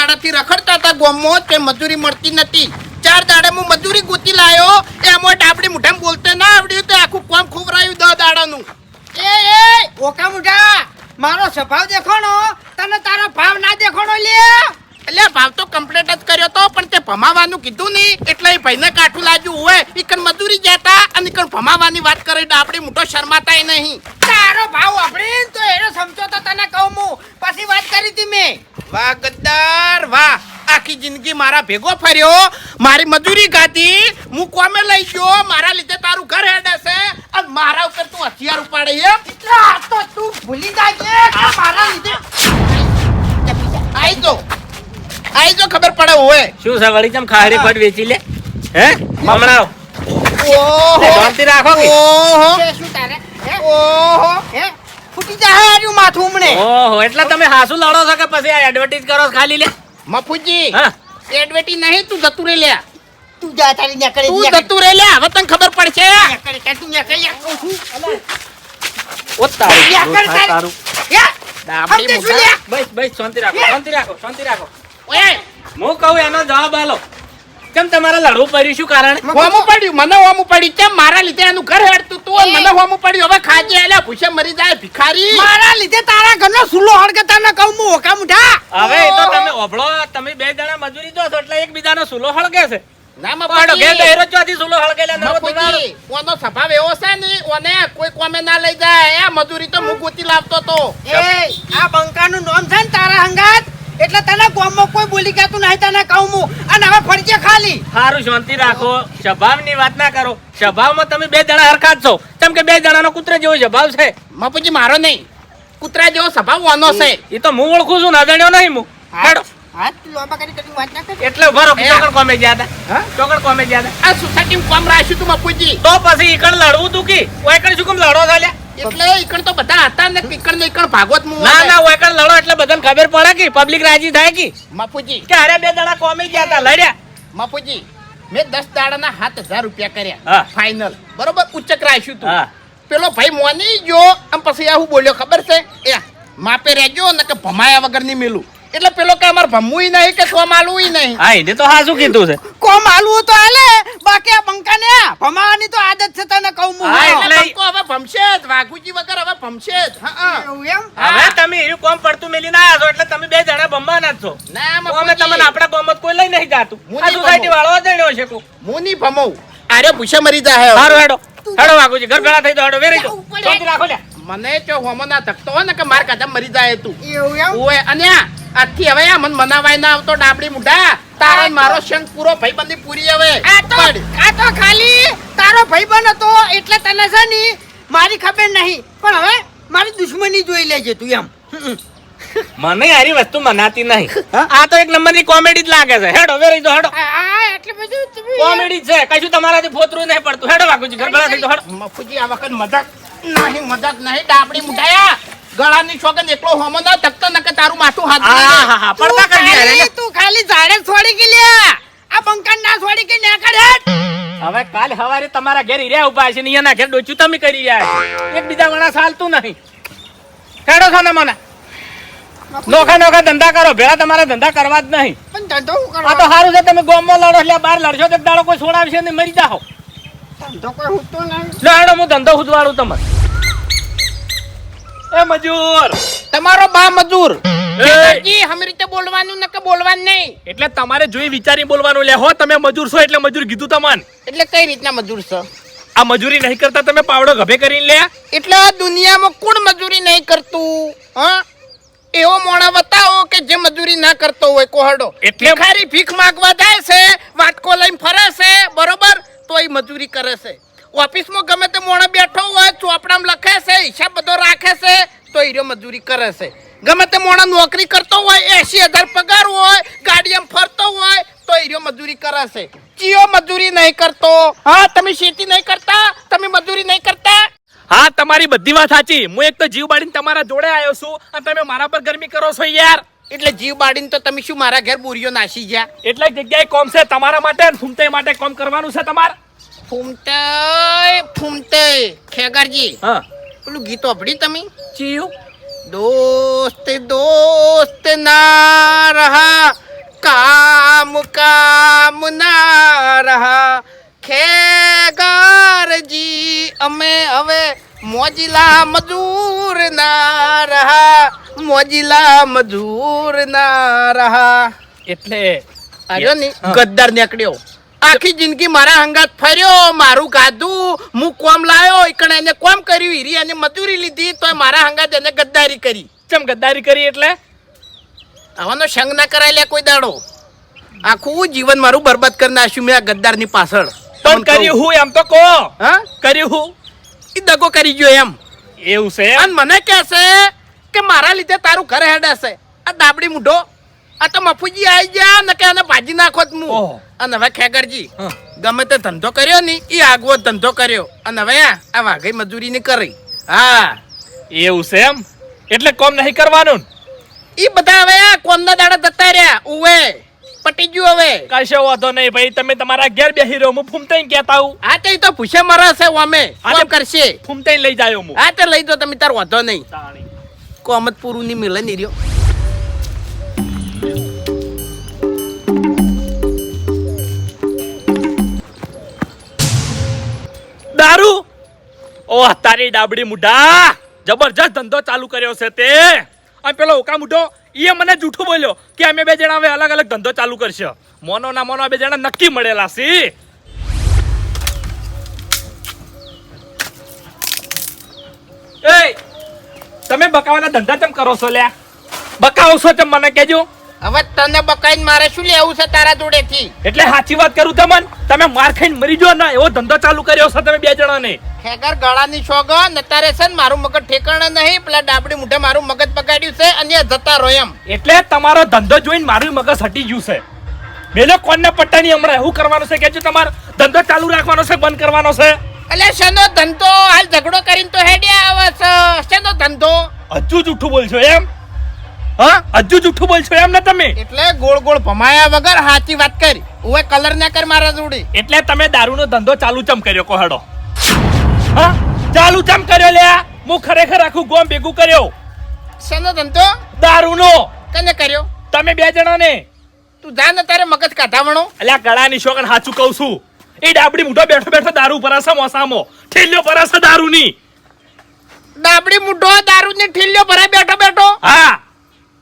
દાડાથી રખડતા હતા ગામમાં તે મજૂરી મળતી નથી. 4 દાડે હું મજૂરી ગોતી લાયો એમાં ડાબડી મુઠામાં બોલતે ના આવડ્યું તે આખું કામ ખોવરાયું 10 દાડાનું. એ ઓકા મુઠા મારો સ્વભાવ દેખાણો તને તારો ભાવ ના દેખાણો લે. એટલે ભાવ તો કમ્પ્લીટ જ કર્યો તો પણ તે ભમાવાનું કીધું નહીં એટલે એ ભાઈને કાઠું લાગ્યું હોય ઈકન મજૂરી જતા અને ઈકન ભમાવાની વાત કરે ડાબડી મુઠો શરમાતાય નહીં. તારો ભાવ આપણી તો એનો સમજો તો તને કહું હું પછી વાત કરી હતી મેં. વાહ ગદ્દાર વાહ, આખી જિંદગી મારા ભેગો ફર્યો, મારી મજૂરી ગાધી, હું કોમે લઈ ગયો, મારા લીધે તારું ઘર હેડે અને મારા ઉપર તું હથિયાર ઉપાડે એમ. એટલે આ તો તું ભૂલી જાય કે મારા લીધે આઈ જો ખબર પડે હોય શું છે વળી ચમ ખારી ફટ વેચી લે હે હમણાં ઓહો શાંતિ રાખો કે ઓહો છે શું તારે હે ઓહો હે ફૂટી જાય આર્યું માથું હમણે. ઓહો એટલે તમે હાસુ લડો છો કે પછી આ એડવર્ટાઇઝ કરો છો ખાલી લે મફુજી હા એડવેટી નહીં તું જતું રે લે, તું જા તારી નેકળે તું જતું રે લે, હવે તને ખબર પડશે. નેકળે કે તું નેકળે કહું છું. ઓ તારું નેકળ તારું હે ડાબડી સમજે શું મુઠા. લે? બસ બસ શાંતિ રાખો શાંતિ રાખો શાંતિ રાખો ઓય હું કહું એનો જવાબ આલો કેમ તમારે લડવું પડ્યું શું કારણ હોમું પડ્યું, મને હોમું પડ્યું, કેમ મારા લીધે એનું ઘર હેડતું તું અને મને હોમું પડ્યું. હવે ખાજે એટલે ભૂસે મરી જાય ભિખારી. મારા લીધે તારા ઘરનો સુલો હળગતા ન કહું હું ઓકા મુઠા. હવે એ તો તમે ઓભળો તમે 2 જણા મજૂરી જો છો એટલે એકબીજાનો સુલો હળગે છે ના પાડો ઘેર મફુજી, બેરો ચોથી સુલો હળગેલા નવો તમારો મફુજી, ઓનો સ્વભાવ એવો છે ને ઓને કોઈ કોમે ના લઈ જાય. આ મજૂરી તો હું ગોતી લાવતો તો. એ આ બંકાનું નામ છે ને તારા હંગાત એટલે તને ગામમાં કોઈ બોલી કેતું નહીં તને કહું હું અને હવે ફરજે ખાલી. સારું શાંતિ રાખો સ્વભાવની વાત ના કરો સ્વભાવમાં તમે 2 જણા હરખા જ છો કેમ કે 2 જણાનો કૂતરા જેવો સ્વભાવ છે મફુજી મારો નહીં, કૂતરા જેવો સ્વભાવ ઓનો છે. એ તો હું ઓળખું છું ના જાણ્યો નહીં હું હેડો હાથ લોબા કરી કરી વાત ના કર. એટલે ઉભા રહો ચોકડ કોમે ગયા હતા હા? ચોકડ કોમે ગયા હતા આ સોસાયટીમાં કામ રાખ્યું તું મફુજી, તો પછી ઈકણ લડવું તું કી ઓયકણ શું કેમ લડો ચાલ્યા એટલે ઈકણ તો બધા હતા ને ઈકણ ને ઈકણ ભાગવત મું ના ના ઓયકણ લડો એટલે બધાને ખબર પડે કે પબ્લિક રાજી થાય કે મફુજી અરે 2 જણા કોમે ગયા હતા લડ્યા મફુજી મેં 10 દાડાના 7000 રૂપિયા કર્યા હા. ફાઇનલ બરોબર, ઉચ્ચક રાખ્યું તું. હા પેલો ભાઈ મોની ગયો આમ પછી આ હું બોલ્યો ખબર છે એ માપે રહેજો ને કે ભમાયા વગર ની મેલું. એટલે પેલો કે અમાર ભમવું નહીં કે કોમ આલવું નહીં. હા એને તો હા શું કીધું છે કોમ આલવું તો હાલે બાકી આ બંકાને ભમાવાની તો આદત છે તને કહું હું. હા, એટલે એટલે- બંકો હવે ભમશે જ, વાઘુજી વગર હવે ભમશે જ. હા એવું એમ હવે તમે એનું કોમ પડતું મેલી ના આવ્યા છો એટલે તમે 2 જણા બંબાના જ છો ના અમે મફુજી, તમને આપણા ગામમાં કોઈ લઈ નહીં જાતું હું આ નહીં સોસાયટી વાળો અજાણ્યો છે કો હું નહીં ભમવું. અરે ભૂસે મરી જાય હવે. સારું હેડો હેડો વાગુજી ઘર ભેળા થઈ જાઓ હેડો વેરી જાઓ ઉપર શાંતિ રાખો લ્યા મને જો હોમો ના ધકતો હોય ને કે માર કાઢા મરી જાય તું. એવું એમ ઓય અને આજથી હવે આ મન મનાવાય ના આવતો ડાબડી મુઢા. તારો ને મારો સંગ પૂરો ભાઈબંધી પૂરી હવે. આ તો ખાલી તારો ભાઈબંધ હતો એટલે તને છે ને મારી ખબર નહીં પણ હવે મારી દુશ્મની જોઈ લેજે તું એમ. મને યારી વસ્તુ મનાતી નહીં આ તો એક નંબરની કોમેડી જ લાગે છે હેડો વેરી જાઓ હેડો આ એટલે બધું તમે કોમેડી છે કશું તમારાથી ફોતરું નહીં પડતું હેડો વાગુજી ઘર ભેળા થઈ જાઓ હેડો મફુજી આ વખત મજાક નહીં ડાબડી મુઢાયા. ગળાની છોકન એકલો હોમો ના ધકતો ન કે તારું માથું હાથ હા હા હા પડતા કરી યાર તું ખાલી ઝાડે છોડી કે લે આ બંકન ના છોડી કે નેકડ હેડ. હવે કાલ સવારે તમારા ઘેર હીર્યા ઉભા છે ને અહીંયાના ઘેર ડોચું તમે કરી રહ્યા છો એકબીજા વણા ચાલતું નહીં હેડો છો ને મને નોખા નોખા ધંધા કરો ભેળા તમારા ધંધા કરવા જ નહીં પણ ધંધો હું આ તો કરવા સારું છે તમે ગામમાં લડો એટલે બહાર લડશો તો એક દાડો કોઈ છોડાવશે ને મરી જાઓ ધંધો કોઈ હું તો નહીં. લો હેડો હું ધંધો ખુદવાડું તમારે એ મજૂર તમારો બા મજૂર. જી હમ રીતે બોલવાનું ન કે બોલવાનું નહીં. એટલે તમારે જોઈ વિચારી બોલવાનું લે હો તમે મજૂર છો એટલે મજૂર કીધું તમને એટલે કઈ રીતના મજૂર છો? આ મજૂરી નહીં કરતા તમે પાવડો ગભે કરીને લે એટલે આ દુનિયામાં કોણ મજૂરી નહીં કરતું? હા એવો મોણા બતાવો કે જે મજૂરી ના કરતો હોય કોહડો. એટલે- ભિખારી ભીખ માંગવા જાય છે, વાટકો લઈને ફરે છે બરોબર, તો એ મજૂરી કરે છે. ઓફિસમાં ગમે તે મોણા બેઠો હોય ચોપડામાં લખે છે, હિસાબ બધો રાખે છે, તો એ મજૂરી કરે છે. ગમે તે મોણા નોકરી કરતો હોય 80,000 પગાર હોય, ગાડીમાં ફરતો હોય, તો એ મજૂરી કરે છે. ચિયો મજૂરી નહીં કરતો. હા તમે ખેતી નહીં કરતા, તમે મજૂરી નહીં કરતા. હા તમારી બધી વાત સાચી હું એક તો જીવ બાળીને તમારા જોડે આવ્યો છું અને તમે મારા પર ગરમી કરો છો યાર એટલે જીવ બાળીને તો તમે શું મારા ઘેર બુરીઓ નાસી ગયા? એટલે જગ્યાએ કોમ છે તમારા માટે અને ફૂમતે માટે કોમ કરવાનું છે તમારે ફૂમતે ખેગરજી હા પેલું ગીત સાંભળી તમે? ચિયું दोस्त दोस्त ना रहा કામ કામ ના રહા ખેગારજી અમે હવે મોજીલા મજૂર ના રહા મોજીલા મજૂર ના રહા. એટલે આર્યો ની ગદ્દાર નીકળ્યો. આખી જિંદગી મારા હંગાત ફર્યો, મારું ગાધું, હું કોમ લાયો, એકણે એને કોમ કર્યું, હીરી એને મજૂરી લીધી, તોય મારા હંગાત એને ગદ્દારી કરી. ચમ ગદ્દારી કરી એટલે આવાનો સંગ ના કરાય લે કોઈ દાડો. આખું જીવન મારું બરબાદ કરી નાખ્યું મેં આ ગદ્દારની પાછળ. પણ કર્યું હું એમ તો કહો. હા કર્યું હું એ દગો કરી ગયો એમ. એવું છે અને મને કહે છે કે મારા લીધે તારું ઘર હેડાશે. આ દાબડી મૂઢો, આ તો મફુજી આવી ગયા ને કે એને ભાજી નાખો જ હું. ઓહો. અને હવે ખેગરજી હા. ગમે તે ધંધો કર્યો ને એ આગવો ધંધો કર્યો. અને હવે આ વાઘઈ મજૂરી ની કરી. હા એવું છે એમ એટલે કોમ નહીં કરવાનું એ બધા હવે આ કોમના દાડા જતા રહ્યા. ઉવે પટી ગયું હવે. કશો વાંધો નહીં ભાઈ, તમે તમારા ઘેર બેહી રહો, હું ફૂમતાઈ કહેતા હું. આ તે તો પૂછે મરે છે અમે કોમ કરશે. ફૂમતાઈ લઈ જાયો હું. હા તે લઈ દો તમે, તાર વાંધો નહીં. તાણી. કોમ જ પૂરું નહીં મિલે નહીં રહ્યો. દારૂ ઓહ તારી ડાબડી મુઢા જબરજસ્ત ધંધો ચાલુ કર્યો છે તે. અને પેલો ઓકા મુઢો એ મને જૂઠું બોલ્યો કે અમે બે જણા હવે અલગ અલગ ધંધો ચાલુ કરશે. મોનો ના મોનો બે જણા નક્કી મળેલા છે. એ તમે બકાવાના ધંધા ચમ કરો છો લ્યા? બકાવો છો ચમ મને કહેજો. હવે તને બકાઈને મારે શું લેવું છે તારા જોડેથી? એટલે સાચી વાત કરું તમને, તમે માર ખાઈને મરી જો ને એવો ધંધો ચાલુ કર્યો છે તમે બે જણાને. ખેગર ગળાની સોગન અત્યારે છે ને મારું મગજ ઠેકાણે નહીં. પેલા ડાબડી મુઢે મારું મગજ પકડ્યું છે અને એ જતા રહો એમ. એટલે તમારો ધંધો જોઈને મારું મગજ હટી ગયું છે. મેલો કોણના પટ્ટાની હમણાં એવું કરવાનું છે કે જો તમારો ધંધો ચાલુ રાખવાનો છે બંધ કરવાનો છે? એટલે શેનો ધંધો? હાલ ઝઘડો કરીને તો હેડ્યા આવે છે. શેનો ધંધો? હજુ જૂઠું બોલશો એમ? હા હજુ જૂઠું બોલશો એમ ને તમે? એટલે ગોળ ગોળ ભમાયા વગર સાચી વાત કરી. ઓવે કલર ના કર મારા જોડે. એટલે તમે દારૂનો ધંધો ચાલુ ચમ કર્યો કહો હેડો? હા ચાલુ ચમ કર્યો લ્યા? હું ખરેખર આખું ગોમ ભેગું કર્યો. શેનો ધંધો? દારૂનો. કને કર્યો? તમે બે જણાને. તું જા ને તારે મગજ કાઢાવણો. અલ્યા ગળાની શોખન સાચું કહું છું. એ ડાબડી મૂઠો બેઠો બેઠો દારૂ ભરાશે મોસામો. ઠેલ્યો ભરાશે દારૂની. ડાબડી મુઢો દારૂની ઠીલ્યો ભરાય બેઠો બેઠો. હા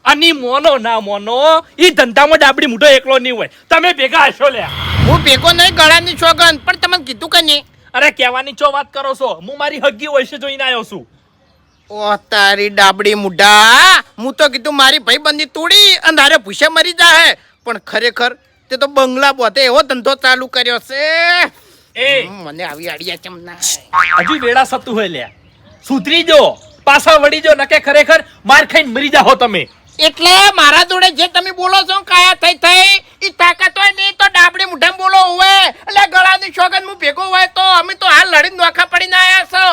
અને મોનો ના મોનો ઈ ધંધામાં ડાબડી મૂઠો એકલો નહીં હોય. તમે ભેગા હશો લ્યા. હું ભેગો નહીં ગળાની સોગન, પણ તમને કીધું કે નહીં? અરે કહેવાની ચો વાત કરો છો? હું મારી હગી વયસે જોઈને આવ્યો છું. ઓ તારી ડાબડી મુઢા, હું તો કીધું મારી ભાઈબંધી તોડી અંધારે ભૂસે મરી જાહે. પણ ખરેખર તે તો બંગલા બોતે એવો ધંધો ચાલુ કર્યો છે. એ મને આવી આડિયા ચમ ના. હજુ વેળા સતું હોય લ્યા. સુધરી જો, પાછા વળી જો, નકે ખરેખર માર ખાઈને મરી જાહો તમે. એટલે મારા જોડે જે તમે બોલો છો કાયા થઈ ઈ તાકાત હોય ને તો ડાબડી મુઢા બોલો હોય. એટલે ગળાની સોગન હું ભેગો હોય તો અમે તો હાલ લડીને નોખા પડીને આયા છો.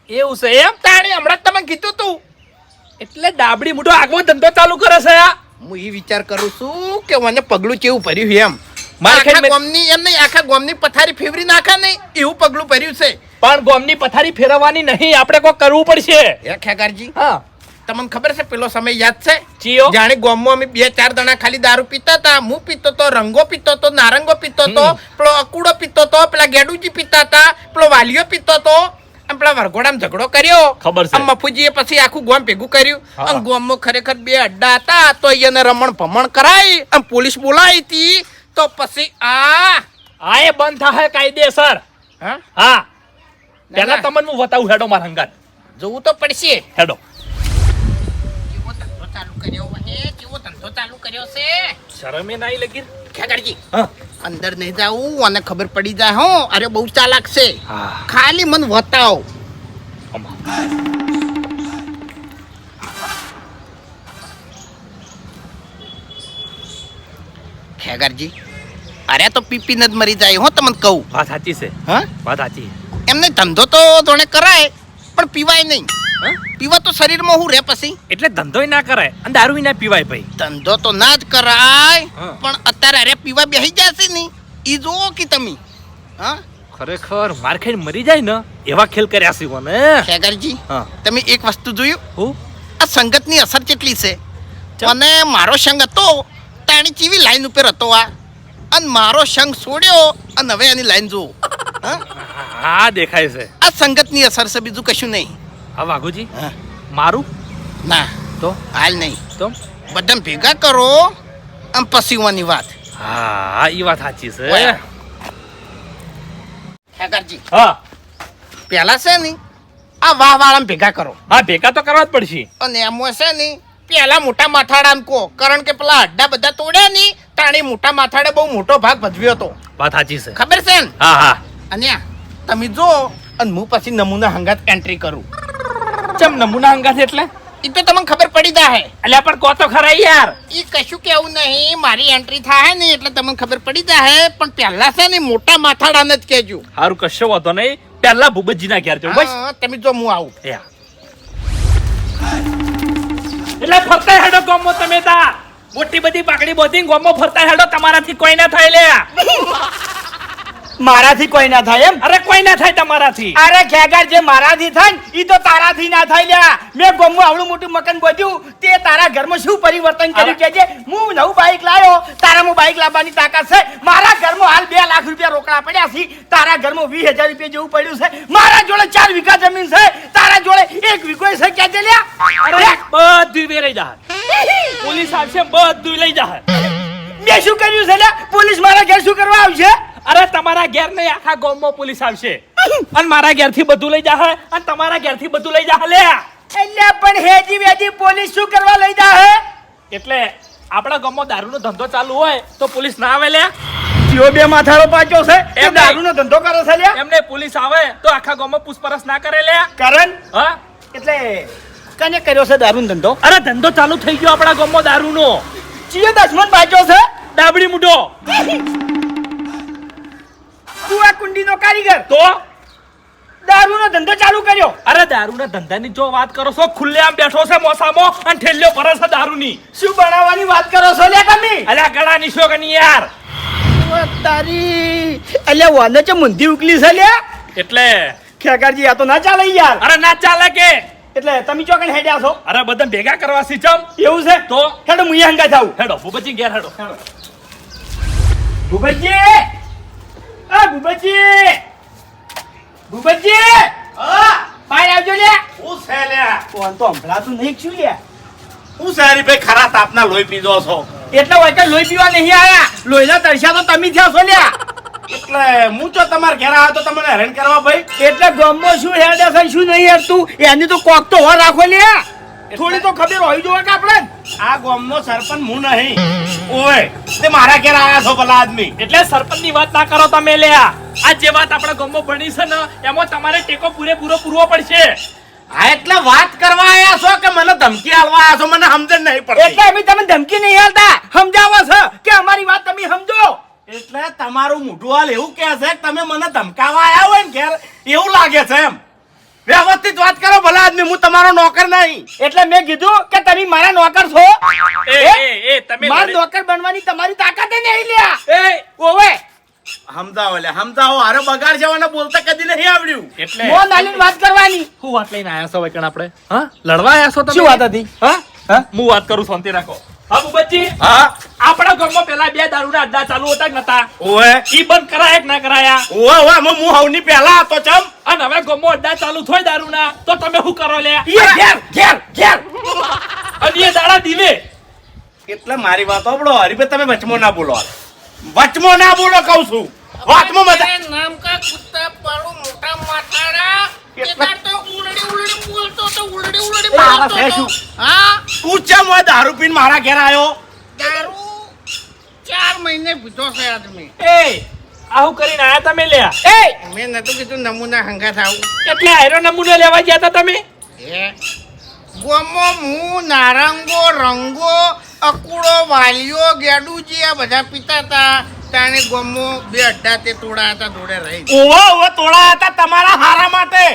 એવું છે એમ? તાણી હમણાં જ તમે કીધું તું. એટલે ડાબડી મૂઠો આગવો ધંધો ચાલુ કરે છે આ? હું એ વિચાર કરું છું કે મને પગલું કેવું ભર્યું છે એમ. માર ખાઈને આખા ગામની એમ નહીં, આખા ગામની પથારી ફેવરી નાખા નહીં એવું પગલું ભર્યું છે. પણ ગોમની પથારી ફેરવવાની નહીં, આપણે કોઈ કરવું પડશે. હે ખેગારજી, હા તમને ખબર છે પેલો સમય યાદ છે? ચિયો? જાણે ગામમાં અમે 2-4 જણા ખાલી દારૂ પીતા હતા. હું પીતો તો, રંગો પીતો તો, નારંગો પીતો તો, પેલો અકુડો પીતો તો, પેલા ગેડુજી પીતા હતા, પેલો વાલિયો પીતો તો. અને પેલા વરઘોડામાં ઝઘડો કર્યો. ખબર છે. આમ મફુજીએ પછી આખું ગામ ભેગું કર્યું. હા. અને ગામમાં ખરેખર 2 અડ્ડા હતા તો એને રમણ ભમણ કરાઈ અને પોલીસ બોલાવી હતી. તો પછી આ એ બંધ થાય કાયદેસર. હા હા પેલા તમને હું બતાવું હેડો મારા હંગાત. જોવું તો પડશે. હેડો. કેવો ધંધો ચાલુ કર્યો હે, કેવો ધંધો ચાલુ કર્યો છે. શરમે નહીં લગી. ખેગારજી, હા અંદર નહીં જાવું, અને ખબર પડી જાય હો. અરે બહુ ચાલાક છે. હા ખાલી મન વતાવ. ખેગારજી, અરે તો પીપીને જ મરી જાય હો, તમને કહું. વાત સાચી છે. હા વાત સાચી. એમને ધંધો તો જોણે કરાય પણ પીવાય નહીં. પીવા તો શરીરમાં હું રે પછી. એટલે ધંધોય ના કરાય અને દારૂ ના પીવાય ભાઈ. ધંધો તો ના જ કરાય, હા. પણ અત્યારે અરે પીવા બેસી જશે ને ઈ જોવો કે તમે. હા ખરેખર માર ખાઈને મરી જાય ને એવા ખેલ કર્યા છે કોને. ખેગારજી, હા તમે એક વસ્તુ જોયું? હું આ સંગતની અસર કેટલી છે. અને મારો સંગ હતો તાણી ચીવી લાઈન ઉપર હતો આ અને મારો સંગ છોડ્યો અને હવે એની લાઈન જુઓ હા હા દેખાય છે આ સંગતની અસર છે બીજું કશું નહીં હા વાઘુજી હા મારું ના તો હાલ નહીં તો બધા ભેગા કરો આમ પસીવાની વાત હા એ વાત સાચી છે ઓય. ઠાકરજી હા પેલા છે ને આ વાહ વાળા ભેગા કરો હા ભેગા તો કરવા જ પડશે અને એમાં છે ને પેલા મોટા માથાડા કો કારણ કે પેલા હડ્ડા બધા તોડ્યા ની તાણી મોટા માથાડે બહુ મોટો ભાગ ભજવ્યો હતો વાત સાચી છે ખબર છે ને હા હા અને આ તમે જો અને હું પછી નમૂના હંગાત એન્ટ્રી કરું ચમ નમૂના અંગાથ એટલે એ તો તમને ખબર પડી જાય અલ્યા પણ કો તો ખરા યાર એ કશું કેવું નહીં મારી એન્ટ્રી થાય ને એટલે તમને ખબર પડી જાય પણ પહેલા છે ને મોટા માથાડાને જ કહેજો સારું કશો વાંધો નહીં પહેલા ભૂપતજીના ઘેર જવું બસ હા, તમે જો હું આવું યા. એટલે ફરતા હેડો ગોમો તમે તા મોટી બધી પાકડી બોધી ગોમો ફરતા હેડો તમારાથી કોઈ ના થાય લે મારાથી કોઈ ના થાય એમ અરે કોઈ ના થાય તમારાથી અરે ખેગાર જે મારાથી થાય ને ઈ તો તારાથી ના થાય લ્યા મેં ગોમમાં આવડું મોટું મકાન બધ્યું તે તારા ઘરમાં શું પરિવર્તન કર્યું કે જે હું નવું બાઈક લાવ્યો તારામાં બાઈક લાવવાની તાકાત છે મારા ઘરમાં હાલ 2 લાખ રૂપિયા રોકડા પડ્યા છે તારા ઘરમાં 20,000 રૂપિયા જેવું પડ્યું છે મારા જોડે 4 વીઘા જમીન છે તારા જોડે 1 વીઘો છે કે જે લ્યા અરે બધું વેરાઈ જા પોલીસ આવશે બધું લઈ જા મેં શું કર્યું છે લ્યા પોલીસ મારા ઘેર શું કરવા આવશે અરે તમારા ઘેર નહીં આખા ગામમાં પોલીસ આવશે અને મારા ઘેરથી બધું લઈ જા અને તમારા ઘેરથી બધું લઈ જા લે એટલે પણ હેજી વેજી પોલીસ શું કરવા લઈ જા હે એટલે આપણા ગામમાં દારૂનો ધંધો ચાલુ હોય તો પોલીસ ના આવે લે જીઓ બે માથાળો પાછો છે એમ એમ દારૂનો ધંધો કરે છે લ્યા એમને પોલીસ આવે તો આખા ગામમાં પૂછપરછ ના કરે લે કરણ હા એટલે કને કર્યો છે દારૂનો ધંધો અરે ધંધો ચાલુ થઈ ગયો આપણા ગામમાં દારૂનો જીઓ દસમન પાછો છે ડાબડી મુઢો તું આ કુંડીનો કારીગર તો દારૂનો ધંધો ચાલુ કર્યો અરે દારૂના ધંધાની જો વાત કરો છો ખુલ્લેઆમ બેઠો છે મોસામાં અને ઠેલ્યો ભરે છે દારૂની શું બનાવવાની વાત કરો છો લે તમે અલ્યા ગળાની શોગની યાર ઓ તારી અલ્યા વાને છે મુંધી ઉકલી છે લે એટલે ખેગારજી આ તો ના ચાલે યાર અરે ના ચાલે કે એટલે તમે ચોકન હેડ્યા છો અરે બધા ભેગા કરવા સિચમ એવું છે તો હેડો મુયા હંગા જાવ હેડો ભૂપતજી ઘેર હેડો ભૂપતજી આ ભૂપતજી ભૂપતજી હા બહાર આવજો લે હું છે લ્યા કોણ તો હંભળાતું નહીં શું લે હું સારી ભાઈ ખરા તાપના લોહી પીધો છો એટલે હોય કે લોહી પીવા નહીં આયા લોહીના તરસ્યા તો તમે થયા છો લ્યા એટલે હું જો તમારા ઘેર આવ્યો તો તમને હેરાન કરવા ભાઈ એટલે ગામમાં શું હેડે છે શું નહીં હેડતું એની તો કોક તો હો રાખો લે થોડી તો ખબર હોય જોવે કે આપણે આ ગામનો સરપંચ હું નહીં ઓય તે મારા ઘેર આવ્યા છો ભલા આદમી એટલે સરપંચની વાત ના કરો તમે લ્યા આ જે વાત આપણા ગામમાં બની છે ને એમાં તમારે ટેકો પૂરેપૂરો પૂરવો પડશે હા એટલે વાત કરવા આવ્યા છો કે મને ધમકી આલવા આવ્યા છો મને સમજણ નહીં પડતી એટલે અમે તમે ધમકી નહીં હાલતા સમજાવો છો કે અમારી વાત તમે સમજો એટલે તમારું મોઢું હાલ એવું કહે છે કે તમે મને ધમકાવા આવ્યા હોય ને ઘેર એવું લાગે છે એમ વ્યવસ્થિત વાત કરો ભલા આદમી હું તમારો નોકર નહીં એટલે મેં કીધું કે તમે મારા નોકર છો એ તમે મારા નોકર બનવાની તમારી તાકાત નહીં લ્યા ઓવે સમજાવો લે સમજાવો અરે બગાડ જવાના બોલતા કદી નહીં આવડ્યું એટલે મોં નાલીને વાત કરવાની શું વાત લઈને આયા છો વૈકણ આપણે હા લડવા આયા છો તમે શું વાત હતી હા હા હું વાત કરું શાંતિ રાખો હા ભૂપતજી હા આપણા ગામમાં પેલા 2 દારૂના અડ્ડા ચાલુ હતા કે નતા ઓય ઈ બંધ કરાયા કે ના કરાયા ઓય ઓય હું હવની પહેલા હતો ચમ અને હવે ગામમાં અડ્ડા ચાલુ થોય દારૂના તો તમે શું કરો લે ઈ ઘેર ઘેર ઘેર અને એ દાડા દીવે એટલે મારી વાત સાંભળો હરીભાઈ તમે વચમાં ના બોલો વચમાં ના બોલો કહું છું વાતમાં મજા નામ કા કુત્તા પાડું મોટા માથાડા કેટલા તો ઉલડી ઉલડી બોલતો તો ઉલડી ઉલડી તારા બોલતો છે તો. શું? હા તું ચમ હોય દારૂ પીને મારા ઘેર આવ્યો દારૂ 4 મહિને પીધો છે આદમી એ આવું કરીને આયા તમે લ્યા એ મેં નતું કીધું નમૂના હંગાત આવું એટલે આયરો નમૂનો લેવા ગયા હતા તમે એ ગોમો હું નારંગો રંગો અકુડો વાલિયો ગેડુજી આ બધા પીતા હતા તાણે ગોમો 2 અડ્ડા તે તોડા હતા જોડે રહી ઓવો તોડા હતા તમારા હારા માટે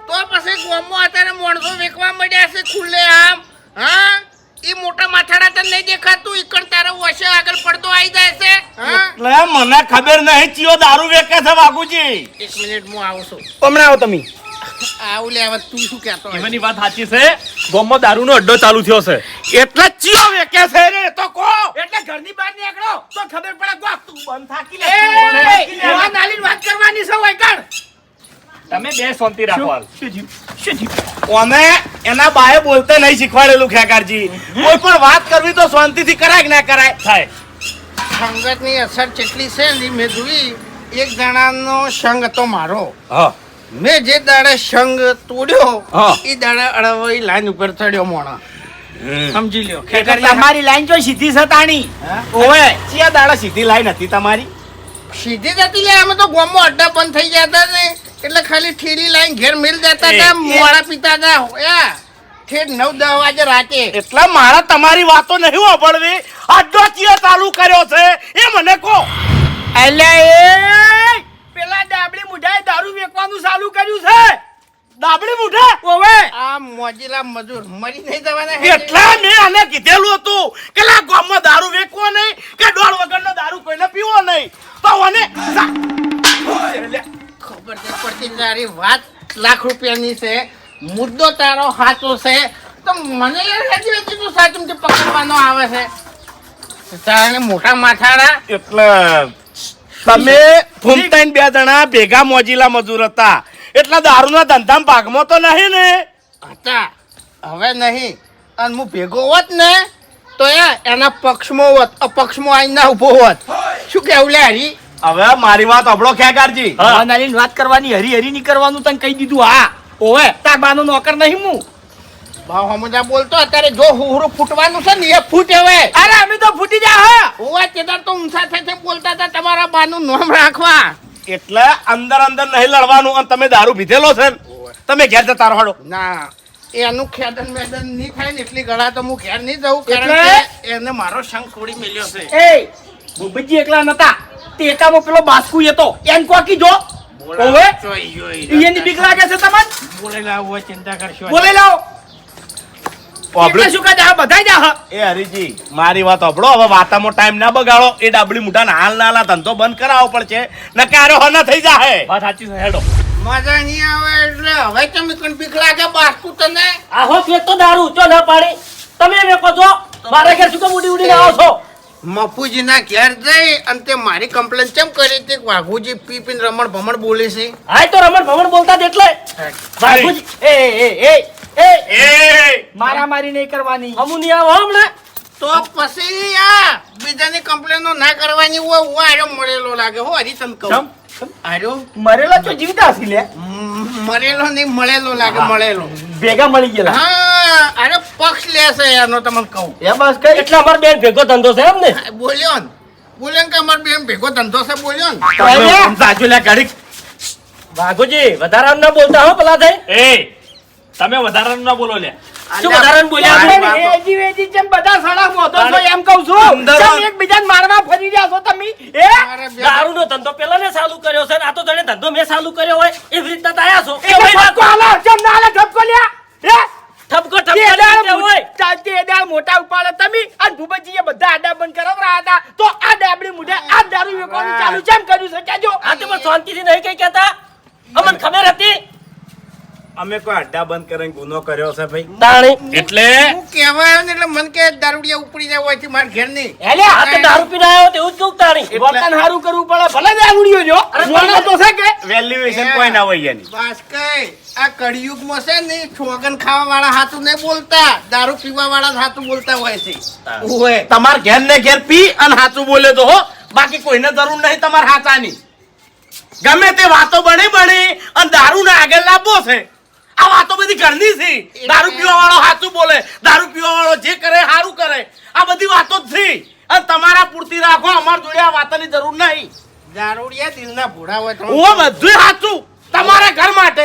તો પછી ગોમો અત્યારે માણસો વેકવા મળ્યા છે ખુલ્લે આમ હા ઈ મોટા માથાડા તને નહીં દેખાતું ઈકણ તારો વશે આગળ પડતો આવી જાય છે એટલે મને ખબર નહીં ચિયો દારૂ વેકે છે બાબુજી 1 મિનિટ હું આવું છું હમણાં આવો તમે આવું લે હવે તું શું કહેતો હોય? એમની વાત સાચી છે ગામમાં દારૂનો અડ્ડો ચાલુ થયો છે એટલે ચિયો વેકે છે રે તો કો એટલે ઘરની બહાર નીકળો તો ખબર પડે ગો તું બંધ થાકી લે એ, મોવા નાલીન વાત કરવાની છે વૈકણ તમે બે શાંતિ રાખો હાલ. શું થયું ઓને એના બાએ બોલતે નહીં શીખવાડેલું ખેગારજી કોઈ પણ વાત કરવી તો શાંતિથી કરાય કે ના કરાય થાય સંગતની અસર કેટલી છે ને મેં જોઈ. એક જણાનો સંગ હતો મારો. હા મેં જે દાડે સંગ તોડ્યો હા. એ દાડે અડવાઈ લાઈન ઉપર ચડ્યો મોણા. સમજી લ્યો એટલે તમારી લાઈન જો સીધી છે તાણી ઓવે ચિયા દાડા સીધી લાઈન હતી તમારી સીધી જતી લે. અમે તો ગામમાં અડ્ડા બંધ થઈ ગયા ને એટલે ખાલી ઠેલી લાઈન ઘેર મિલ જતા હતા. મોડા પીતા હતા યા ઠેઠ 9-10 વાગે રાતે. એટલે મારા તમારી વાતો નહીં સાંભળવી અડ્ડો ચિયા ચાલુ કર્યો છે એ મને કહો એટલે એ પેલા ડાબડી મુઢાએ દારૂ વેચવાનું ચાલુ કર્યું છે દાબડી મુઢે ઓવે આ મોજીલા મજૂર મરી નહીં જવાના. એટલે મેં આને કીધેલું હતું કે લા ગામમાં દારૂ વેચવો નહીં કે ડોળ વગરનો દારૂ કોઈને પીવો નહીં તો મને ખબર નહીં પડતી તારી વાત લાખ રૂપિયાની છે. મુદ્દો તારો સાચો છે તો મને યાર હેજી હેજી તું સાચું કે પકડવાનો આવે છે. તારે મોટા માથાડા એટલે તમે ફૂમતાઈને બે જણા ભેગા મોજીલા મજૂર હતા એટલે દારૂના ધંધામાં ભાગમાં તો નહીં ને હતા. હવે નહીં. અને હું ભેગો હોત ને તો એના પક્ષમાં હોત અપક્ષમાં આવીને ના ઉભો હોત. શું કેવું લે હરી? હવે મારી વાત અબળો ખેગારજી મોવા નાલીન વાત કરવાની હરી હરી ની કરવાનું તને કહી દીધું હા ઓવે તાર બાનો નોકર નહીં હું ભાવ હમુદા બોલતો અત્યારે જો હુહરું ફૂટવાનું છે ને એ ફૂટ હવે. અરે અમે તો ફૂટી જા હા હોવા તેદાર તો ઊંચા થઈ બોલતા હતા તમારા બાનું નામ રાખવા. એટલે અંદર અંદર નહીં લડવાનું અને તમે દારૂ પીધેલો છે ને? તમે ઘેર જતા રહો ના એનું ખેદન મેદન નહીં થાય ને એટલી ગળા તો હું ઘેર નહીં જઉં કારણ એટલે? કે એને મારો સંગ છોડી મેલ્યો છે. એ ભૂપતજી એકલા નતા તે એકામાં પેલો બાસ્કુ હતો એન કોકી જો ઓવે જોઈ જોઈ એની બીક લાગે છે તમને બોલેલા હોય ચિંતા કરશો. બોલે લાવો એટલે શું કહે આ બધા જા હા એ હરીજી મારી વાત અબળો હવે વાતામાં ટાઈમ ના બગાડો એ ડાબડી મુઠાને હાલ ના ધંધો બંધ કરાવવો પડશે નકે આરો હના થઈ જાહે વાત સાચી છે હેડો મજા નહીં આવે એટલે હવે તમે કોણ બીક લાગે બાસ્કુ તને? આહો ફેક તો દારૂ ચો ના પાડી તમે વેકો છો મારા ઘેર શું કામ ઉડી ઉડીને આવો છો મફુજીના ઘેર જઈ અને તે મારી કમ્પ્લેન કેમ કરી હતી કે વાઘુજી પી પીને રમણ ભમણ બોલે છે. હાય તો રમણ ભમણ બોલતા જ એટલે બાપુજી એ મારા મારી નહીં કરવાની અમુ નહીં આવો હમણાં તો પછી આ બીજાની કમ્પ્લેનો ના કરવાની હોય હું આર્યો મળેલો લાગે હો હરી તને કહું. આર્યો મરેલો તો જીવતા હસી લે મરેલો નહીં મળેલો લાગે મળેલો. ભેગા મળી ગયેલા હા અરે પક્ષ લેશે એનો તમને કહું. એ બસ કઈ એટલે અમાર બેન ભેગો ધંધો છે એમ ને બોલ્યો ને બોલ્યો ને કે અમાર બેન ભેગો ધંધો છે બોલ્યો ને. તમે સમજાજો લે ઘડીક વાઘુજી વધારાનું ના બોલતા હો પેલા થઈ એ તમે વધારાનું ના બોલો લે શું વધારાનું બોલ્યા મારી આપણે? વાત- એજી વેજી જેમ બધા સડા મોઢો છો એમ કહું છું અંદર- કેમ એકબીજાને મારવા ફરી રહ્યા છો તમે એ અરે બે- દારૂનો ધંધો પેલા ને ચાલુ કર્યો છે ને આ તો જાણે ધંધો મેં ચાલુ કર્યો હોય એવી રીતના તાયા છો એ ભાઈ ઠપકો આલો કેમ ના આલે ઠપકો લ્યા એ ઠપકો તે ઠપકો દાળ રીતે હોય તે દાળ મોટા ઉપાડે તમે અને ભૂપતજીએ બધા આડા બંધ કરાવરા હતા તો આ ડાબડી મુઢે આ દારૂ વેચવાનું ચાલુ કેમ કર્યું છે કેજો આ તો પણ શાંતિથી નહીં કઈ કહેતા અમને ખબર હતી અમે કોઈ અડ્ડા બંધ કરીને ગુનો કર્યો છે ભાઈ તાણી એટલે હું કહેવાય ને એટલે મન કે દારૂડિયા ઉપડી જાય હોય મારા ઘેર નહીં. એલે આ તો દારૂ પીને આવ્યો તેવું જ કહું તાણી વર્તન હારું કરવું પડે ભલે દારૂડિયો જો અરે મોણો તો છે કે વેલ્યુએશન કોઈ ના હોય એની બસ કઈ આ કળિયુગમાં છે ને છોગન ખાવા વાળા હાથું નહીં બોલતા દારૂ પીવા વાળા હાથું બોલતા હોય છે. ઓય તમાર ઘેર ને ઘેર પી અને હાચું બોલે તો હો બાકી કોઈને જરૂર નહીં તમાર હાચાની ગમે તે વાતો બની અને દારૂ ને આગળ લાવવો છે આ વાતો બધી ઘરની છે દારૂ પીવા વાળો હાચું બોલે દારૂ પીવા વાળો જે કરે સારું કરે આ બધી વાતો જ છે અને તમારા પૂરતી રાખો અમાર જોડે આ વાતોની જરૂર નહીં દારૂડિયા દિલના ભોળા હોય તો હું બધું સાચું તમારા ઘર માટે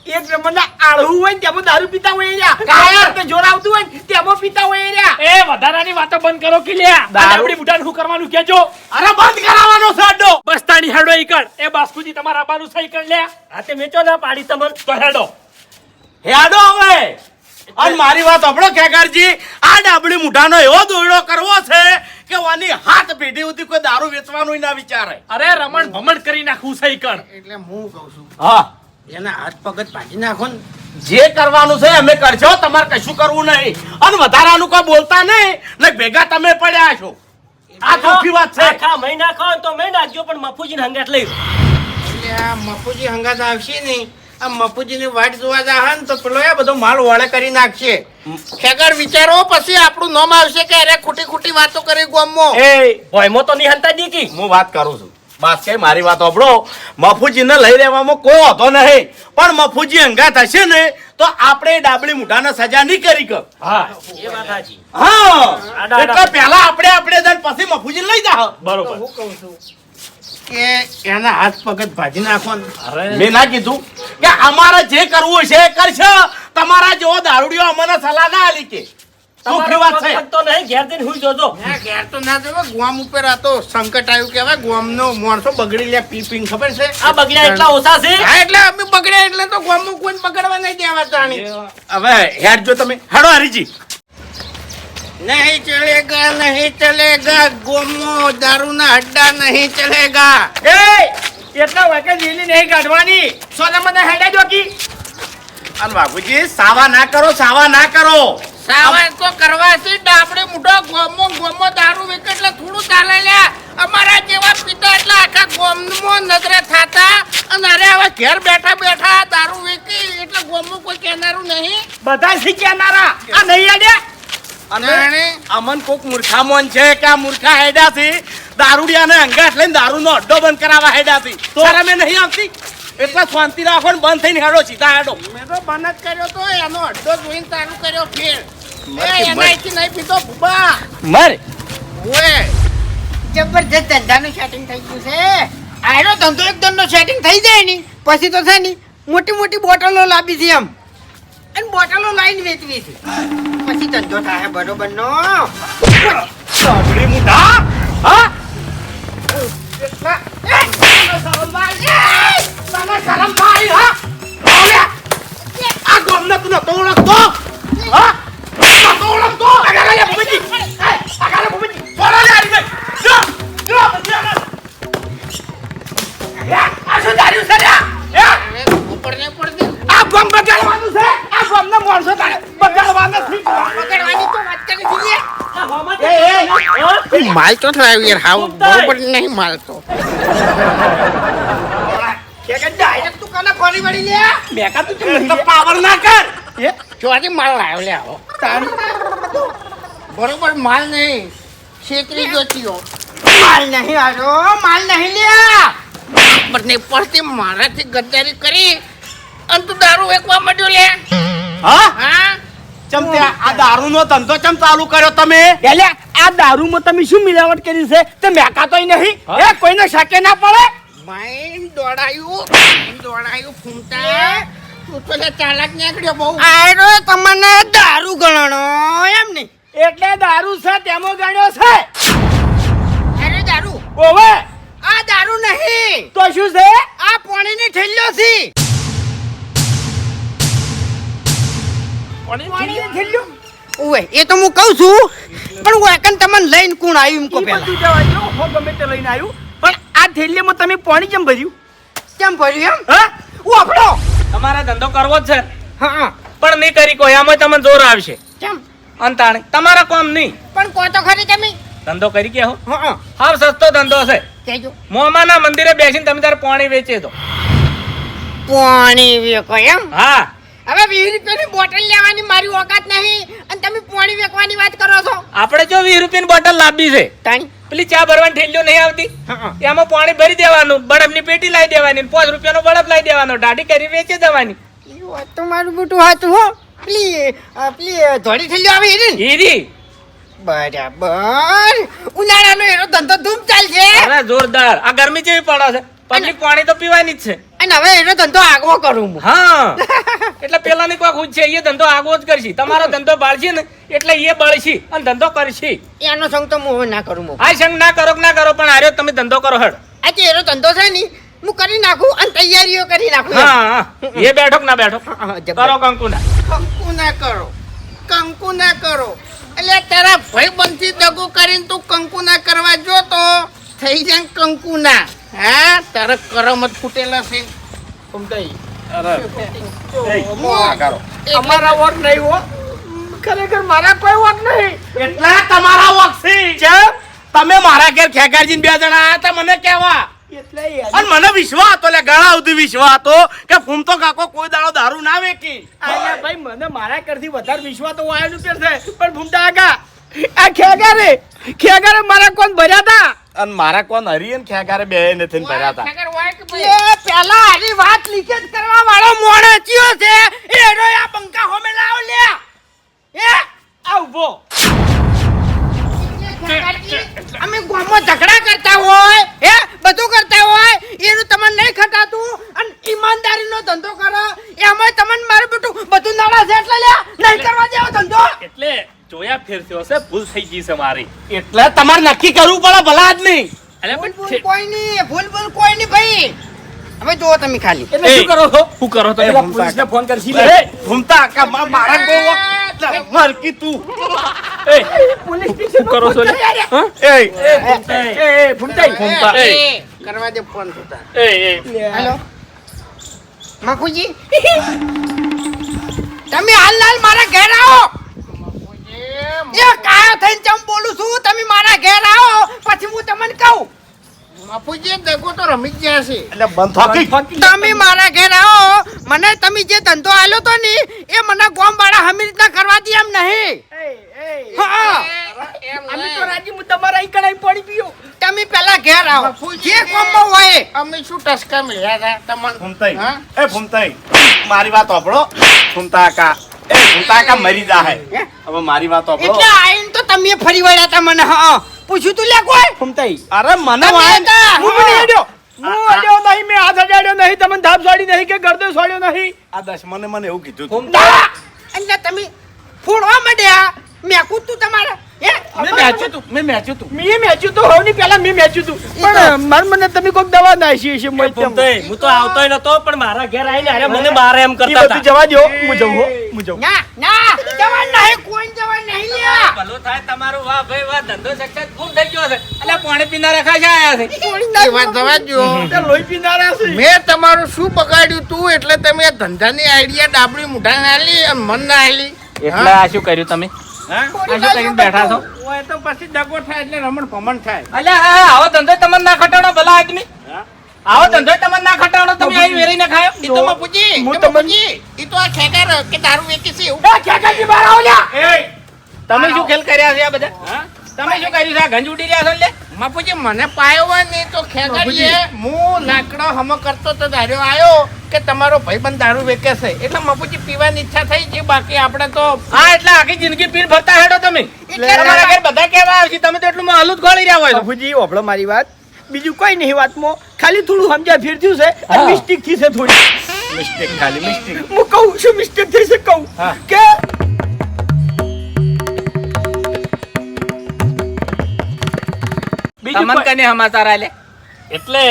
એક નંબરના આળહું હોય ને તેમાં દારૂ પીતા હોય રહ્યા કાયર તે જોર આવતું હોય ને તેમાં પીતા હોય રહ્યા એ વધારાની વાતો બંધ કરો કે લ્યા દારૂ- દારૂડી બુટાને શું કરવાનું કેજો અરે બંધ કરાવવાનો છે અડ્ડો બસ તાણી હેડો ઈકડ એ બાસ્કુજી તમારા આબાનું સહી કરી લ્યા આ તે મેચો ના પાડી તમને તો હેડો હેડો હવે અને મારી વાત સાંભળો ખેગારજી આ ડાબડી મુઠાનો એવો દોયડો કરવો છે કે વાની હાથ પેઢી સુધી કોઈ દારૂ વેચવાનું ના વિચારે અરે રમણ ભમણ કરી નાખવું સહી કર એટલે હું કહું છું હા એના હાથ પગ જ ભાજી નાખો ને જે કરવાનું છે અમે કરજો, તમારે કશું કરવું નહીં. અને વધારાનું કોઈ બોલતા નહીં ને ભેગા તમે પડ્યા છો. આ ચોખ્ખી વાત છે. આખા મહિના ખાઓ ને તો મહિના નાખજો, પણ મફુજીને હંગાત લઈ એટલે આ મફુજી હંગાત આવશે નહીં. આ મફુજીની વાટ જોવા જા ને તો પેલો એ બધો માલ વળે કરી નાખશે. ખેગર વિચારો પછી આપણું નામ આવશે કે અરે ખોટી ખોટી વાતો કરી ગામમાં. એ ભોયમો તો નિહંતા દીકી હું વાત કરું છું. બસ કે મારી વાત સાંભળો. મફુજીને લઈ રહેવામાં કોઈ વાંધો નહીં, પણ મફુજી હંગાત હશે ને તો આપણે ડાબડી મુઢાને સજા નહીં કરી કે. હા એ વાત સાચી હા, એટલે પહેલા આપણે જણ પછી મફુજીને લઈ જાઓ. બરોબર હું કહું છું કે એના હાથ પગ જ ભાજી નાખો ને. મેં ના કીધું કે અમારે જે કરવું છે એ કરશે. તમારા જેવો દારૂડિયો અમને સલાહ ના આલી કે. ચોખ્ખી વાત છે. તો નહીં ઘેર જઈને હુઈ જોજો ના, ઘેર તો ના જવાય. ગોમ ઉપર આ તો સંકટ આવ્યું કહેવાય. ગોમનો માણસો બગડી લે પી પીને, ખબર છે? આ બગડ્યા એટલા ઓછા છે હા, એટલે અમે બગડ્યા એટલે તો ગોમમાં કોઈ બગડવા નહીં દેવા તાણી. હવે હેડ જો તમે હેડો હરીજી. નહીં ચલેગા, નહીં ચલેગા. ગોમો દારૂના અડ્ડા નહીં ચલેગા. એ એટલા વાકે લીલી નહીં કાઢવાની. સોના મને હેડા જોકી. અને બાબુજી સાવા ના કરો, સાવા ના કરો. સાવા તો કરવા છે. ડાબડે મોટો ગોમો દારૂ વેચે એટલે થોડું ચાલે લે. અમારા જેવા પિતા એટલે આખા ગોમમાં નજરે થાતા અને અરે હવે ઘેર બેઠા બેઠા દારૂ વેચી એટલે ગોમમાં કોઈ કહેનારું નહીં. બધા શીખ્યાનારા આ નહીં આડ્યા. અને અમન કોક મૂર્ખા મોન છે કે આ મૂર્ખા હેડા છે દારૂડિયાને અંગાટ લઈને દારૂનો અડ્ડો બંધ કરાવવા હેડા છે. શરમે નહીં આવતી? એટલા શાંતિ રાખો ને બંધ થઈને હેડો, સીધા હેડો. મેં તો બંધ જ કર્યો તો એનો અડ્ડો જોઈને ચાલુ કર્યો ફેર. એનાથી નહીં પીતો ભૂબા. મર ઓએ જબરજસ્ત ધંધાનું સેટિંગ થઈ ગયું છે. આનો ધંધો એક ધંધો સેટિંગ થઈ જાય ને પછી તો છે ને મોટી મોટી બોટલો લાવી છે એમ, અને બોટલો લાઈન વેચવી છે. પછી ધંધો થાય બરોબર નો. દારૂડી મુઢા. હા, આ ગોમને તું નતો ઓળખતો? હા, નતો ઓળખતો? આગળ લે ભૂપેજી. આગળ લે ભૂપેજી. બોલા લે હરીભાઈ. જો જો બચ્ચા. આ શું દારૂ છે રે? ઉપર ને પડતી આ ગોમ બગાડવાનું છે. આ ગોમને માણસો તારે બગાડવાના છે. પકડવાની તો વાત કરી દીધી. આ હોમાં માલ તો થયો યાર, હાવ બરોબર નહીં માલ તો. કે ડાયરેક્ટ તું કાના ફરી વળી લે. મેકા તું તો પાવર ના કર. ચોથી માલ લાવ્યો લે આવો. બરોબર માલ નહીં, છેતરી જોતીઓ. માલ નહીં આવ્યો, માલ નહીં લ્યા. બંને પડતી મારાથી ગદ્દારી કરી અને તું દારૂ વેચવા માંડ્યો લે. હા, હા, ચમ તે આ દારૂનો ધંધો ચમ ચાલુ કર્યો તમે? એટલે આ દારૂમાં તમે શું મિલાવટ કરી છે તે મેકા તોય નહીં. એ કોઈને શાકે ના પડે. માઈન દોડાયું ફૂમતા. તું તો લે ચાલાક નીકળ્યો બહુ. આયરો તમને દારૂ ગણનો એમ નહીં. એટલે દારૂ છે તેમાં ગણ્યો છે. અરે દારૂ, ઓવે આ દારૂ નહીં, તો શું છે? આ પાણીની થેલીઓ છે. પાણીની થેલીઓ? ઓય એ તો હું કહું છું, પણ વેકન તમને લઈને કોણ આવ્યું એમ કો ઈ પેલા. બધું જવા દ્યો, હો ગમે તે લઈને આવ્યું. પણ આ થેલીમાં તમે પાણી કેમ ભર્યું? કેમ ભર્યું એમ? હા વાપરો. તમારે ધંધો કરવો જ છે હા, પણ નહીં કરી કોઈ આમાં તમને જોર આવશે. કેમ? અંતાણે તમારા કામ નહીં. પણ કો તો ખરી તમે. ધંધો કરી કે હો હા, હાવ સસ્તો ધંધો છે. કેજો. મોમાના મંદિરે બેસીને તમે તારે પાણી વેચે તો. પાણી વેકો એમ? હા, હવે 20 રૂપિયાની બોટલ લેવાની મારી ઓકાત નહીં અને તમે પાણી વેકવાની વાત કરો છો. આપણે જો 20 રૂપિયાની બોટલ લાવવી છે, તાણી. પેલી ચા ભરવાની થેલીઓ નહીં આવતી, હા, એમાં પાણી ભરી દેવાનું, બરફની પેટી લાવી દેવાની, 5 રૂપિયાનો બરફ લાવી દેવાનો, દાઢી કરી વેચી દેવાની. એ વાત તો મારું બટું હાચું હો. પેલી ધોળી થેલીઓ આવી ને. હીરી બરાબર. ઉનાળાનો એનો ધંધો ધૂમ ચાલશે. અરે જોરદાર. આ ગરમી જેવી પડે છે, પબ્લિક પાણી તો પીવાની જ છે. અને હવે એનો ધંધો આગવો કરું હું. હા, એટલે પેલાની કોઈ ખુદ છે, એ ધંધો આગો જ કરશે. તમારો ધંધો બાળશે ને એટલે એ બળશે અને ધંધો કરશે. એનો સંગ તો હું હવે ના કરું હું. આ સંગ ના કરો કે ના કરો, પણ આર્યો તમે ધંધો કરો હેડ. આજે એનો ધંધો છે ને હું કરી નાખું અને તૈયારીઓ કરી નાખું. હા હા, એ બેઠો કે ના બેઠો, હા, જબર. કરો કંકુના. કંકુ ના કરો, કંકુ ના કરો. એટલે તારા ભાઈ બંધી દગો કરીને તું કંકુ ના કરવા જો તો થઈ જાય કંકુ ના. હા, તારા કરમ જ ફૂટેલા છે. સમજાઈ અમારા વોટ નહીં હો, ખરેખર મારા કોઈ વોટ નહીં. એટલા તમારા વખસી ચમ? તમે મારા ઘેર ખેગારજીને 2 જણા આયા હતા મને કહેવા એટલે યાર. અને મને વિશ્વાસ હતો એટલે ઘણા સુધી વિશ્વાસ હતો કે ફૂમતો કાકો કોઈ દાડો દારૂ ના વેકી. આયા ભાઈ મને મારા કરતી વધારે વિશ્વાસ તો વાયર ઉપર છે, પણ ભૂમતા આગા આ ખેગારે મારા કોણ ભર્યા હતા. અને મારા કોણ હરી ને ખેગારે બે નથી ભર્યા હતા. ખેગર હોય કે ભાઈ? એ પેલા આની વાત લીકેજ કરવા વાળો મોણેચિયો છે, એનો આ બંકા હોમે લાવ લે. એ આ ઉભો. અમે ગામમાં ઝઘડા કરતા હોય હે બધું કરતા હોય એનું તમને નહીં ખટાતું અને ઈમાનદારીનો ધંધો કરો એમાં તમને મારું બધું નાડા છે એટલે લ્યા નહીં કરવા દેવો ધંધો. એટલે જોયા ફેરસ્યો હશે, ભૂલ થઈ ગઈ છે મારી. એટલે તમારે નક્કી કરવું પડે ભલા આદમી. અલ્યા ભૂલ પણ છે- કોઈ નહીં, ભૂલ કોઈ નહીં ભાઈ. હવે જુઓ તમે ખાલી એટલે શું કરો છો? શું કરો તમે? પેલા પોલીસને ફોન કરશી લે. એ, ભૂમતા કાકા મારા કોઈ મરકી તું એ, પોલીસ સ્ટેશન કરો છો લે? હા? એ એ ભૂમતાઈ. ફૂમતા, એ, કરવા દે ફોન થતા. એ, એ. હેલો મકુજી તમે હાલ મારા ઘેર આવો. એ કાયો થઈને ચમ બોલું છું, તમે મારા ઘેર આવો પછી હું તમને કહું. બાપુજી દગો તો રમી જ ગયા છે. એટલે બંધ થાકી તમે મારા ઘેર આવો, મને તમે જે ધંધો આલ્યો તો ને એ મને ગોમ વાળા હમી રીતના કરવા દે એમ નહીં. હા અમે તો રાજી હું તમારા અહીં કણાઈ પડી ગયો. તમે પેલા ઘેર આવો જે કોમમાં હોય. અમે શું ટસકા મળ્યા હતા તમને? ફૂમતાઈ હા? એ ફૂમતાઈ મારી વાત સાંભળો. ફૂમતા કાકા એ ફૂમતા કાકા મરી જાહે. હવે મારી વાત સાંભળો. એટલે આઈને તો તમે ફરી વળ્યા હતા મને. હા પૂછ્યું તું લે કોઈ? ભૂમતાઈ. અરે મને તમે વાય હતા. હું પણ અડ્યો. હું અડ્યો નહીં, મેં હાથ અડાડ્યો નહીં, તમને ધાપ છોડી નહીં કે ગરદો છોડ્યો નહીં. આ દશમને મને એવું કીધું હતું. ના! એટલે તમે ફોડવા માંડ્યા મેકું તું તમારે હે? મેં મેચ્યું તું મેં મેચ્યું તું મેં મેચ્યું તો હોવ ની પહેલા મેં મેચ્યું તું, પણ મને તમે કોઈક દવા નાખી હશે મોય તેમ. હું તો આવતોય નતો, પણ મારા ઘેર આવીને અરે મને મારે એમ ઈ કરતા બધું હતા. જવા દ્યો, હું જઉં હો, હું જઉં. ના ના જવાન નહીં, કોઈ જવાન નહીં લ્યા. ભલું થાય તમારું. વાહ ભાઈ વાહ, ધંધો successful થઈ ગયો છે. અલ્યા પાણી પીનારા ખાસા આયા છે. એ વાત જવા દ્યો. તે લોહી પીનારા છે. મેં તમારું શું બગાડ્યું તું એટલે તમે આ ધંધાની આઈડિયા ડાબડી મુઠા ના આલી અને મન ના આલી? એટલે આ શું કર્યું તમે? હા આ શું કરીને બેઠા છો? ઓય તો પછી દગો થાય એટલે રમણ ભમણ થાય. અલ્યા હા, આવો ધંધો તમને ના ખટાણો ભલા આદમી. આવો ધંધો તમને ના ખટાણો, તમે અહીં વેરીને ખાયો. ઈ તો બાપુજી, હું એ તમને- બાપુજી, ઈ તો આ ખેગાર કે દારૂ વેચી છે એવું. એ ખેગાજી બહાર આવો લ્યા. તમે શું ખેલ કર્યા છે આ બધા? તમે શું કર્યું છે? આ ગંજ ઉડી રહ્યા છો લે? બાપુજી મને પાયો હોય ને તો ખેગારીએ હું લાકડો હમો કરતો તો દારૂ આવ્યો કે તમારો ભાઈબંધ દારૂ વેચે છે એટલે બાપુજી પીવાની ઈચ્છા થઈ છે. બાકી આપણે તો હા, એટલે આખી જિંદગી પીર ફરતા હેડો તમે. એટલે તમારા ઘેર બધા કેવા આવશે, તમે તો એટલું હલું જ ખોળી રહ્યા હોય છો. બાપુજી ઓભળો મારી વાત, બીજું કોઈ નહીં વાતમાં, ખાલી થોડું સમજ્યા ફેર થયું છે અને મિસ્ટેક થઈ છે થોડી. મિસ્ટેક ખાલી મિસ્ટેક હું કહું શું મિસ્ટેક થઈ છે કહું હા. કે બીજું તમને કોઈ- કને સમાચાર આલે? એટલે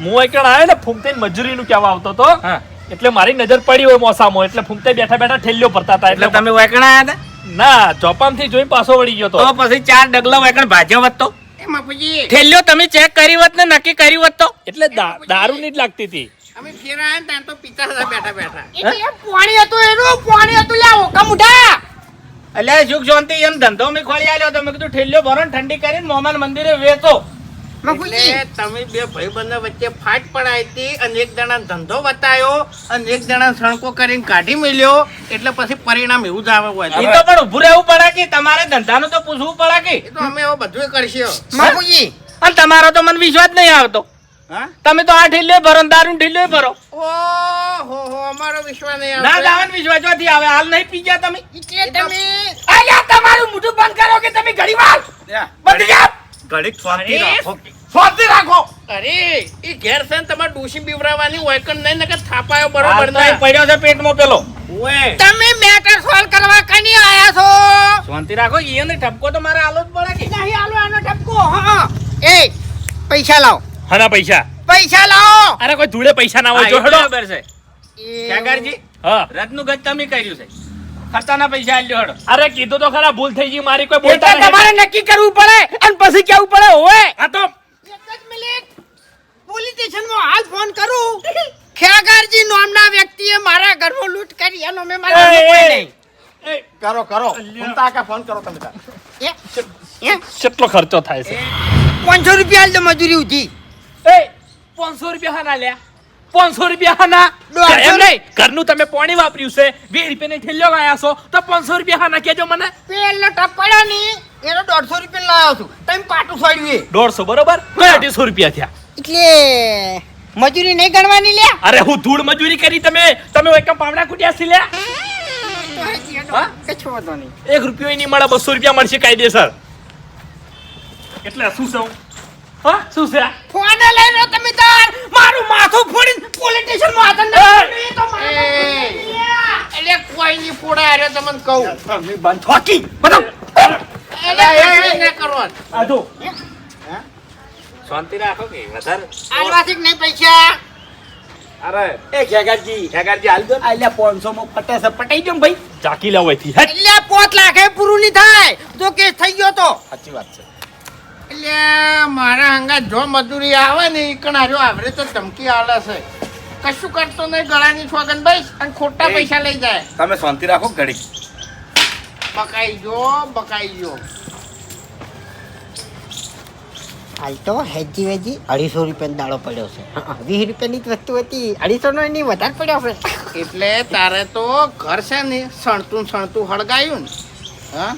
હું એકણ આવ્યો ને ફૂમતાઈ મજૂરીનું કહેવા આવતો તો, હા. એટલે મારી નજર પડી હોય મોસામાં, એટલે ફૂમતાઈ બેઠા બેઠા ઠેલ્યો ભરતા હતા. એટલે એટલે તમે વેકણા આયા હતા? ના, ચોપામથી જોઈ પાછો વળી ગયો તો તો. પછી 4 ડગલા વેકણ ભાજ્યો હોત તો? એ બાપુજી ઠેલ્યો તમે ચેક કરી હોત ને નક્કી કરી હોત તો? એટલે દારૂની જ લાગતી હતી. અમે ફેરા આવ્યા ને ત્યાં તો પીતા હતા બેઠા બેઠા. એટલે પાણી હતું એનું પાણી હતું લ્યા ઓકા મુઠા. અલ્યા સુખ શાંતિ એમ ધંધો મેં ખોલી આલ્યો તો મેં કીધું ઠેલ્યો ભરો ને ઠંડી કરીને મોમાન મંદિરે વેચો. એટલે તમે બે ભાઈબંધો વચ્ચે ફાટ પડાઈ હતી અને એક જણા ધંધો બતાયો અને એક જણા સણકો કરીને કાઢી મેલ્યો એટલે પછી પરિણામ એવું જ આવે હોય. ઈ તો પણ ઊભું રહેવું પડે કે તમારે ધંધાનું તો પૂછવું પડે કે. એ તો અમે હવે બધું કરશું બાપુજી. અને તમારો તો મને વિશ્વાસ નહીં આવતો. હા તમે તો આ ઠેલ્યો ભરો ને દારૂ ઠેલ્યો ભરો. ઓહો અમારો વિશ્વાસ નહીં ના આવતો. દાવન વિશ્વાસ ચોથી આવે. હાલ નહીં પી ગયા તમે? એટલે તમે અલ્યા તમારું મોઢું બંધ કરો કે તમે ઘડી વાર બંધ જા. ઘડીક શાંતિ અરે, રાખો શાંતિ રાખો અરે ઈ ઘેર છે ને તમારે ડૂસી બીવરાવાની હોય કે નહીં નકર થાપાયો હાલ બરોબર તો એ ના. પડ્યો છે પેટમાં પેલો. ઓએ તમે મેટર સોલ્વ કરવા કની આયા છો? શાંતિ રાખો. એને ઠપકો તો મારે આલો જ પડે કે. નહીં આલો આનો ઠપકો. હા એ પૈસા લાવો, હાના પૈસા? પૈસા લાવો. અરે કોઈ ધૂળે પૈસા ના હોય, હા, જો એ હેડો. બરાબર છે. ખેગારજી, હા. રથનું ગજ તમે કર્યું છે. ખર્ચાના પૈસા આલ્યો હેડો. અરે કીધું તો ખરા, ભૂલ થઈ ગઈ મારી, કોઈ એટલે બોલતા નહીં. તમારે નક્કી કરવું પડે અને પછી કેવું પડે હોય. હા તો એક જ મિનિટ પોલીસ સ્ટેશનમાં હાલ ફોન કરું ખેગારજી નામના વ્યક્તિએ મારા ઘરમાં લૂંટ કરી એનો મેં મારા ઘરમાં કોઈ નહીં. કરો ફૂમતા કાકા ફોન કરો તમે તાર. કેટલો ખર્ચો થાય છે 500 રૂપિયા આલ દે મજૂરી ઉધી. એ 500 રૂપિયા હાના લ્યા 500 રૂપિયા હાના 150 એમ નહીં ઘરનું તમે પાણી વાપર્યું છે 2 રૂપિયાની થેલીઓ લાયા છો તો 500 રૂપિયા હાના કેજો મને પેલો ટપડ્યો ની એનો 150 રૂપિયા લાવ્યો છું તમે પાટું છોડ્યું એ 150 બરોબર તો 250 રૂપિયા થયા એટલે મજૂરી નહીં ગણવાની લ્યા. અરે હું ધૂળ મજૂરી કરી તમે એકમ પાવડા કુટ્યા છે લ્યા હા? કશું વાંધો નહીં. 1 રૂપિયો નહીં મળે 200 રૂપિયા મળશે કાયદેસર એટલે શું છે હા શું છે ફોન લઈ લો તમે તાર મારું માથું ફોડીને પોલીસ સ્ટેશનમાં હાથ નાખી તો એટલે કોઈ નહીં ફોડા આરે તમને કહું તમે બંધ થોકી બધો એટલે ના કરવાનું. આ જો શાંતિ રાખો કે વધારે આલવાથી નહીં પૈસા અરે એ ખેગારજી હાલ દો આલ્યા 500 માં પટાસ પટાઈ દો ને ભાઈ ચાકી લાવો અહીંથી હેટ એટલે 5 લાખે પૂરું નહીં થાય તો કેસ થઈ ગયો તો સાચી વાત છે. એટલે મારા હંગા જો મજૂરી આવે ને ઈકણ હાર્યો આવરે તો ધમકી આલે છે કશું કરતો નહીં ગળાની છોગન ભાઈ અને ખોટા પૈસા લઈ જાય તમે શાંતિ રાખો ઘડી. બકાઈ જો હાલ તો હેજી વેજી 250 રૂપિયાનો દાડો પડ્યો છે 20 રૂપિયાની જ વસ્તુ હતી 250 નો એની વધારે પડ્યો છે એટલે તારે તો ઘર છે ને સણતું હળગાયું ને હા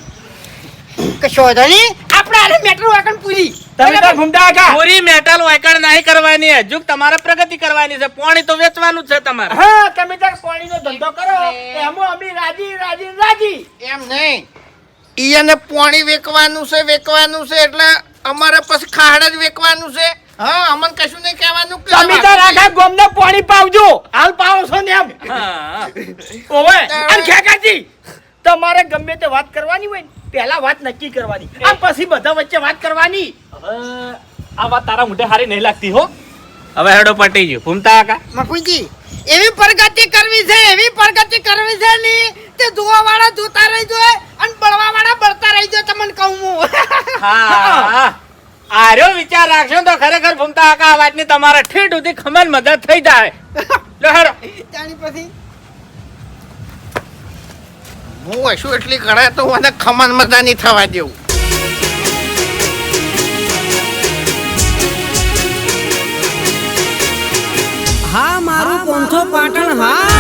કશો વાંધો નહીં આપણે આને મેટ્રો વાકણ પૂરી તમે તો ઘૂમતા કા પૂરી મેટલ વાયકણ નહીં કરવાની હજુ તમારે પ્રગતિ કરવાની છે પાણી તો વેચવાનું જ છે તમારે હા તમે તાર પાણીનો ધંધો કરો એમાં અમે રાજી એમ નહીં ઈયાને પાણી વેકવાનું છે એટલે અમારે પછી ખાડ જ વેકવાનું છે હા અમને કશું નહીં કહેવાનું કે તમે તાર આખા ગામને પાણી પાવજો હાલ પાવો છો ને એમ હા ઓવે અને ખેગાજી તમારે ગમે તે વાત કરવાની હોય ને પહેલા વાત નક્કી કરવાની આ પછી બધા વચ્ચે વાત કરવાની આ વાત તારા મોઢે હારી નહીં લાગતી હો હવે હેડો પટી ગયો ઘૂમતા કા મફુજી એવી પ્રગતિ કરવી છે ની તે જોવા વાળા જોતા રહી જાય અને બળવા વાળા બળતા રહી જાય તમને કહું હું હા આર્યો વિચાર રાખશો તો ખરેખર ઘૂમતા કા આ વાતની તમારે ઠેઠ સુધી ખમન મદદ થઈ જાય લો હેડો જાણી પછી હું હશું એટલી ઘણા તો મને ખમણ મજા નહીં થવા દેવું હા મારું 500 પાટણ હા